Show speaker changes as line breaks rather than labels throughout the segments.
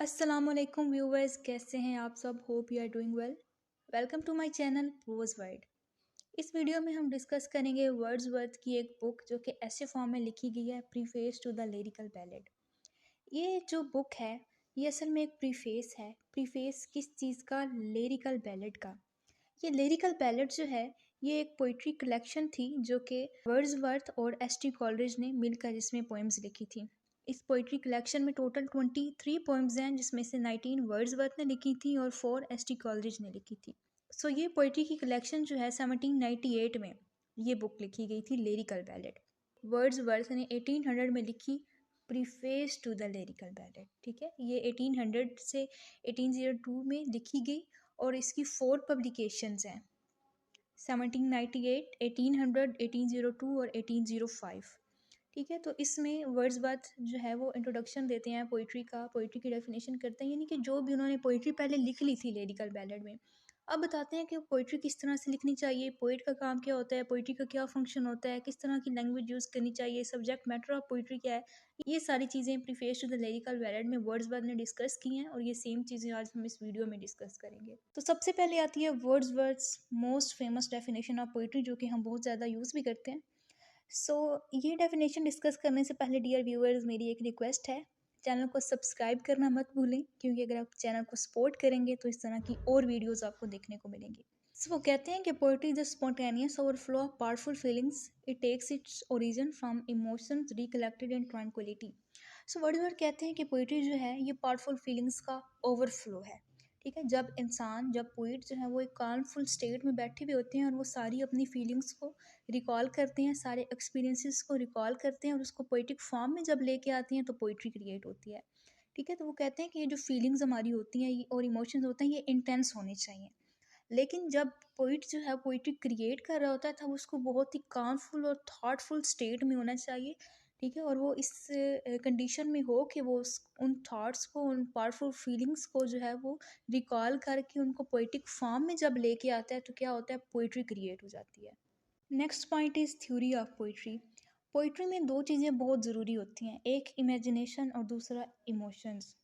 अस्सलामुअलैकुम व्यूवर्स, कैसे हैं आप सब? Hope you are doing well. Welcome to my channel prose word. इस वीडियो में हम डिस्कस करेंगे वर्ड्सवर्थ की एक बुक जो कि ऐसे फॉर्म में लिखी गई है, preface to the lyrical ballad. ये जो बुक है ये असल में एक प्रीफेस है। प्रीफेस किस चीज़ का? लिरिकल बैलेड का। ये लिरिकल बैलेड जो है ये एक पोइट्री कलेक्शन थी जो कि वर्ड्सवर्थ और एस.टी. कॉलरिज ने मिलकर इसमें पोएम्स लिखी थी। इस पोइट्री कलेक्शन में टोटल 23 पोएम्स हैं, जिसमें से 19 वर्ड्सवर्थ ने लिखी थी और 4 एस.टी. कॉलरिज ने लिखी थी। सो ये पोइट्री की कलेक्शन जो है 1798 में ये बुक लिखी गई थी, लिरिकल बैलेड। वर्ड्सवर्थ ने 1800 में लिखी preface to the lyrical ballad. ठीक है, ये 1800 से 1802 में लिखी गई और इसकी 4 पब्लिकेशंस हैं, 1798, 1800, 1802 और 1805। ठीक है, तो इसमें वर्ड्सवर्थ जो है वो इंट्रोडक्शन देते हैं पोइट्री का, पोइट्री की डेफिनेशन करते हैं, यानी कि जो भी उन्होंने पोइट्री पहले लिख ली थी लिरिकल बैलेड में, अब बताते हैं कि पोइट्री किस तरह से लिखनी चाहिए, पोइट का काम क्या होता है, पोइट्री का क्या फंक्शन होता है, किस तरह की लैंग्वेज यूज़ करनी चाहिए, सब्जेक्ट मैटर ऑफ पोइट्री क्या है। ये सारी चीज़ें preface to the lyrical ballad में वर्ड्सवर्थ ने डिस्कस की हैं और ये सेम चीज़ें आज हम इस वीडियो में डिस्कस करेंगे। तो सबसे पहले आती है Wordsworth's most famous definition of poetry, जो कि हम बहुत ज़्यादा यूज़ भी करते हैं। ये डेफिनेशन डिस्कस करने से पहले डियर व्यूअर्स, मेरी एक रिक्वेस्ट है, चैनल को सब्सक्राइब करना मत भूलें, क्योंकि अगर आप चैनल को सपोर्ट करेंगे तो इस तरह की और वीडियोस आपको देखने को मिलेंगी। वो कहते हैं कि poetry is the spontaneous overflow of powerful feelings. It takes its origin from emotions recollected in tranquillity. Wordsworth कहते हैं कि पोइट्री जो है ये पावरफुल फीलिंग्स का ओवरफ्लो है। ठीक है, जब पोइट जो है वो एक काल्मफुल स्टेट में बैठे हुए होते हैं और वो सारी अपनी फीलिंग्स को रिकॉल करते हैं, सारे एक्सपीरियंसेस को रिकॉल करते हैं और उसको पोइटिक फॉर्म में जब लेके आती हैं तो पोइट्री क्रिएट होती है। ठीक है, तो वो कहते हैं कि ये जो फीलिंग्स हमारी होती हैं और इमोशंस होते हैं ये इंटेंस होने चाहिए। लेकिन जब पोइट जो है पोइट्री क्रिएट कर रहा होता है तब उसको बहुत ही कामफुल और थॉटफुल स्टेट में होना चाहिए। ठीक है, और वो इस कंडीशन में हो कि वो उन थॉट्स को, उन पावरफुल फीलिंग्स को जो है वो रिकॉल करके उनको पोइटिक फॉर्म में जब लेके आता है तो क्या होता है, पोइट्री क्रिएट हो जाती है। Next point is theory of poetry. Poetry में दो चीज़ें बहुत ज़रूरी होती हैं, एक इमेजिनेशन और दूसरा इमोशंस।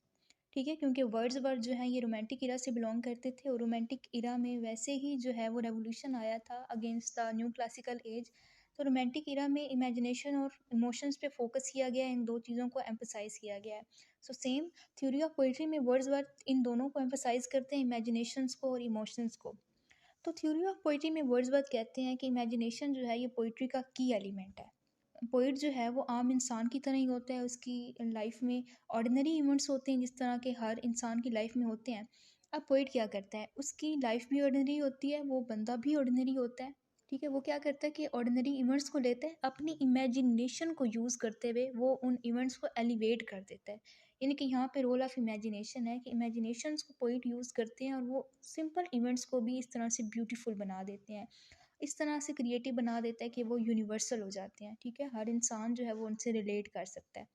ठीक है, क्योंकि वर्ड्सवर्थ जो है ये रोमांटिक इरा से बिलोंग करते थे और रोमांटिक इरा में वैसे ही जो है वो रेवोल्यूशन आया था against the new classical as. तो रोमांटिक इरा में इमेजिनेशन और इमोशंस पे फोकस किया गया है, इन दो चीज़ों को एम्फसाइज किया गया है। So same theory of poetry में वर्ड्सवर्थ इन दोनों को एम्फसाइज करते हैं, इमेजिनेशंस को और इमोशंस को। तो थ्योरी ऑफ पोइट्री में वर्ड्सवर्थ कहते हैं कि इमेजिनेशन जो है ये पोइट्री का की एलिमेंट है। पोइट जो है वो आम इंसान की तरह ही होता है, उसकी लाइफ में ऑर्डिनरी इवेंट्स होते हैं जिस तरह के हर इंसान की लाइफ में होते हैं। अब पोइट क्या करता है, उसकी लाइफ भी ऑर्डिनरी होती है, वो बंदा भी ऑर्डिनरी होता है। ठीक है, वो क्या करता है कि ऑर्डिनरी इवेंट्स को लेता है, अपनी इमेजिनेशन को यूज़ करते हुए वो उन इवेंट्स को एलिवेट कर देता है। यानी कि यहाँ पे रोल ऑफ इमेजिनेशन है कि इमेजिनेशंस को पोइट यूज़ करते हैं और वो सिंपल इवेंट्स को भी इस तरह से ब्यूटीफुल बना देते हैं, इस तरह से क्रिएटिव बना देता है कि वो यूनिवर्सल हो जाते हैं। ठीक है, हर इंसान जो है वो उनसे रिलेट कर सकता है।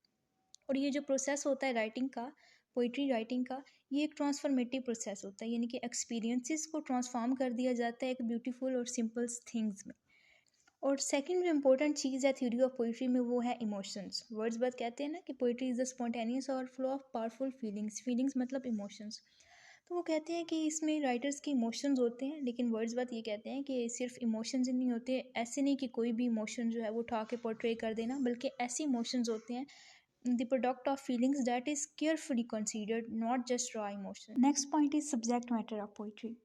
और ये जो प्रोसेस होता है राइटिंग का, पोइट्री राइटिंग का, ये एक ट्रांसफॉर्मेटिव प्रोसेस होता है, यानी कि एक्सपीरियंसेस को ट्रांसफॉर्म कर दिया जाता है एक ब्यूटीफुल और सिंपल थिंग्स में। और सेकंड जो इम्पोर्टेंट चीज़ है थ्योरी ऑफ पोइट्री में वो है इमोशंस। वर्ड्सवर्थ कहते हैं ना कि पोइट्री इज़ द स्पॉन्टेनियस और flow of powerful feelings. Feelings मतलब इमोशंस। तो वो कहते हैं कि इसमें राइटर्स के इमोशंस होते हैं, लेकिन वर्ड्सवर्थ ये कहते हैं कि सिर्फ इमोशंस ही नहीं होते, ऐसे नहीं कि कोई भी इमोशन जो है वो उठा के पोर्ट्रे कर देना, बल्कि ऐसे इमोशंस होते हैं the product of feelings that is carefully considered, not just raw emotion. Next point is subject matter of poetry.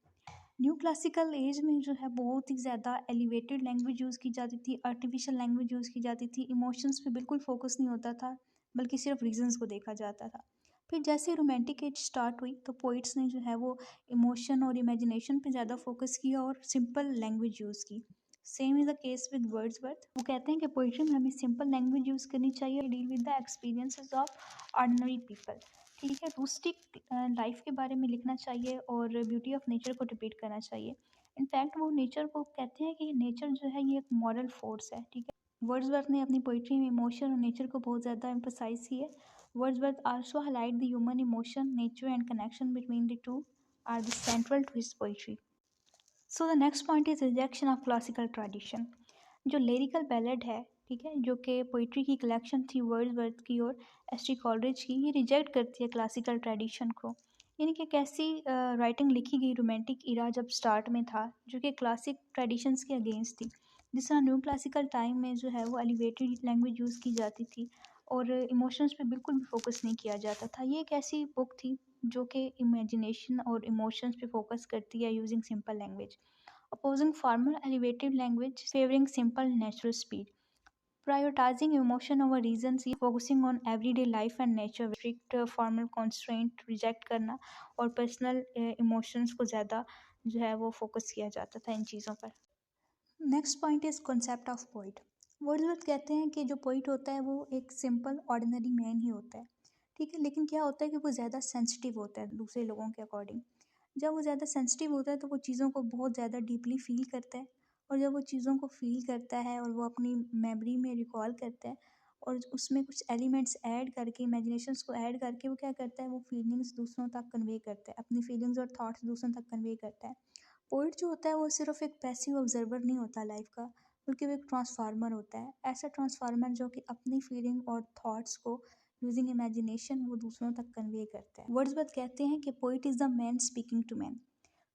New classical as में जो है बहुत ही ज़्यादा एलिवेटेड लैंग्वेज यूज़ की जाती थी, आर्टिफिशियल लैंग्वेज यूज़ की जाती थी, इमोशंस पे बिल्कुल फोकस नहीं होता था, बल्कि सिर्फ रीजंस को देखा जाता था। फिर जैसे रोमांटिक एज स्टार्ट हुई तो पोइट्स ने जो है वो इमोशन और इमेजिनेशन पे ज़्यादा फोकस किया और सिंपल लैंग्वेज यूज़ की। Same is the case with Wordsworth. वो कहते हैं कि पोइट्री में हमें सिंपल लैंग्वेज यूज़ करनी चाहिए, deal with the experiences of ordinary people. ठीक है, रूस्टिक लाइफ के बारे में लिखना चाहिए और ब्यूटी ऑफ नेचर को डिपिक्ट करना चाहिए। इनफैक्ट वो नेचर को कहते हैं कि नेचर जो है ये एक मॉरल फोर्स है। ठीक है, वर्ड्सवर्थ ने अपनी पोइट्री में इमोशन और नेचर को बहुत ज़्यादा एम्फसाइज किया है। Wordsworth also highlight the human emotion, nature and connection between the two are the central to his poetry. So the next point is rejection of classical tradition. जो lyrical ballad है, ठीक है, जो कि पोइट्री की collection थी Wordsworth की और एस.टी. कॉलरिज की, ये रिजेक्ट करती है क्लासिकल ट्रेडिशन को। यानी कि कैसी राइटिंग लिखी गई रोमांटिक इरा जब स्टार्ट में था, जो कि क्लासिक ट्रेडिशंस के अगेंस्ट थी। जिस तरह न्यू क्लासिकल टाइम में जो है वो एलिवेटेड लैंग्वेज यूज़ की जाती थी और इमोशंस पे बिल्कुल भी फोकस नहीं किया जाता था। ये एक ऐसी बुक थी जो कि इमेजिनेशन और इमोशंस पे फोकस करती है using simple language, opposing formal elevated language, favoring simple natural speed, prioritizing emotion over reasons, focusing on everyday life and nature, strict formal constraint reject करना और पर्सनल इमोशंस को ज़्यादा जो है वो फोकस किया जाता था इन चीज़ों पर। Next point is concept of poet. Wordsworth कहते हैं कि जो पोइट होता है वो एक सिंपल ऑर्डिनरी मैन ही होता है, ठीक है, लेकिन क्या होता है कि वो ज़्यादा सेंसिटिव होता है दूसरे लोगों के अकॉर्डिंग। जब वो ज़्यादा सेंसिटिव होता है तो वो चीज़ों को बहुत ज़्यादा डीपली फील करता है, और जब वो चीज़ों को फील करता है और वो अपनी मेमोरी में रिकॉल करता है और उसमें कुछ एलिमेंट्स ऐड करके, इमेजिनेशंस को ऐड करके वो क्या करता है, वो फीलिंग्स दूसरों तक कन्वे करता है, अपनी फीलिंग्स और थॉट्स दूसरों तक कन्वे करता है। पोइट जो होता है वो सिर्फ एक पैसिव ऑब्जर्वर नहीं होता लाइफ का, बल्कि वो एक ट्रांसफार्मर होता है, ऐसा ट्रांसफार्मर जो कि अपनी फीलिंग और थॉट्स को यूजिंग इमेजिनेशन वो दूसरों तक कन्वे करता है। वर्ड्सवर्थ कहते हैं कि poet is the man speaking to man.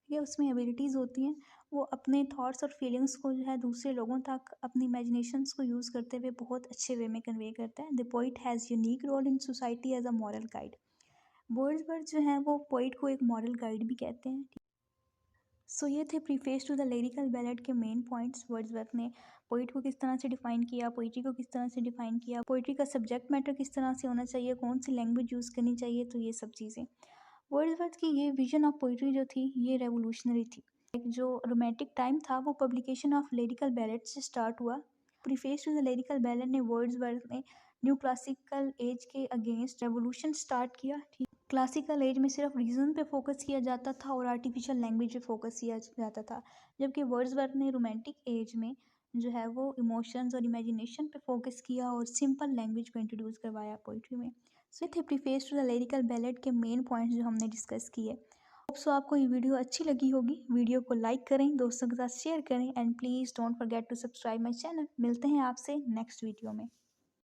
ये उसमें एबिलिटीज़ होती हैं, वो अपने थॉट्स और फीलिंग्स को जो है दूसरे लोगों तक अपनी इमेजिनेशंस को यूज़ करते हुए बहुत अच्छे वे में कन्वे करता है। The poet has unique role in society as a moral guide. Wordsworth जो है वो पोइट को एक मॉरल गाइड भी कहते हैं। सो ये थे preface to the lyrical ballad के मेन पॉइंट्स। वर्ड्सवर्थ ने पोइट को किस तरह से डिफाइन किया, पोइट्री को किस तरह से डिफाइन किया, पोइट्री का सब्जेक्ट मैटर किस तरह से होना चाहिए, कौन सी लैंग्वेज यूज़ करनी चाहिए, तो ये सब चीज़ें। वर्ड्सवर्थ की ये विजन ऑफ पोइट्री जो थी ये रेवोल्यूशनरी थी। एक जो रोमांटिक टाइम था वो पब्लिकेशन ऑफ लिरिकल बैलेड से स्टार्ट हुआ। Preface to the lyrical ballad ने वर्ड्सवर्थ ने न्यू क्लासिकल एज के अगेंस्ट रेवोल्यूशन स्टार्ट किया। ठीक, क्लासिकल एज में सिर्फ रीज़न पे फोकस किया जाता था और आर्टिफिशियल लैंग्वेज पे फोकस किया जाता था, जबकि वर्ड्सवर्थ ने रोमांटिक एज में जो है वो इमोशंस और इमेजिनेशन पे फोकस किया और सिंपल लैंग्वेज को इंट्रोड्यूस करवाया पोइट्री में। So the preface to the lyrical ballad के मेन पॉइंट्स जो हमने डिस्कस किए। होप सो आपको ये वीडियो अच्छी लगी होगी। वीडियो को लाइक करें, दोस्तों के साथ शेयर करें and please don't forget to subscribe my channel. मिलते हैं आपसे नेक्स्ट वीडियो में।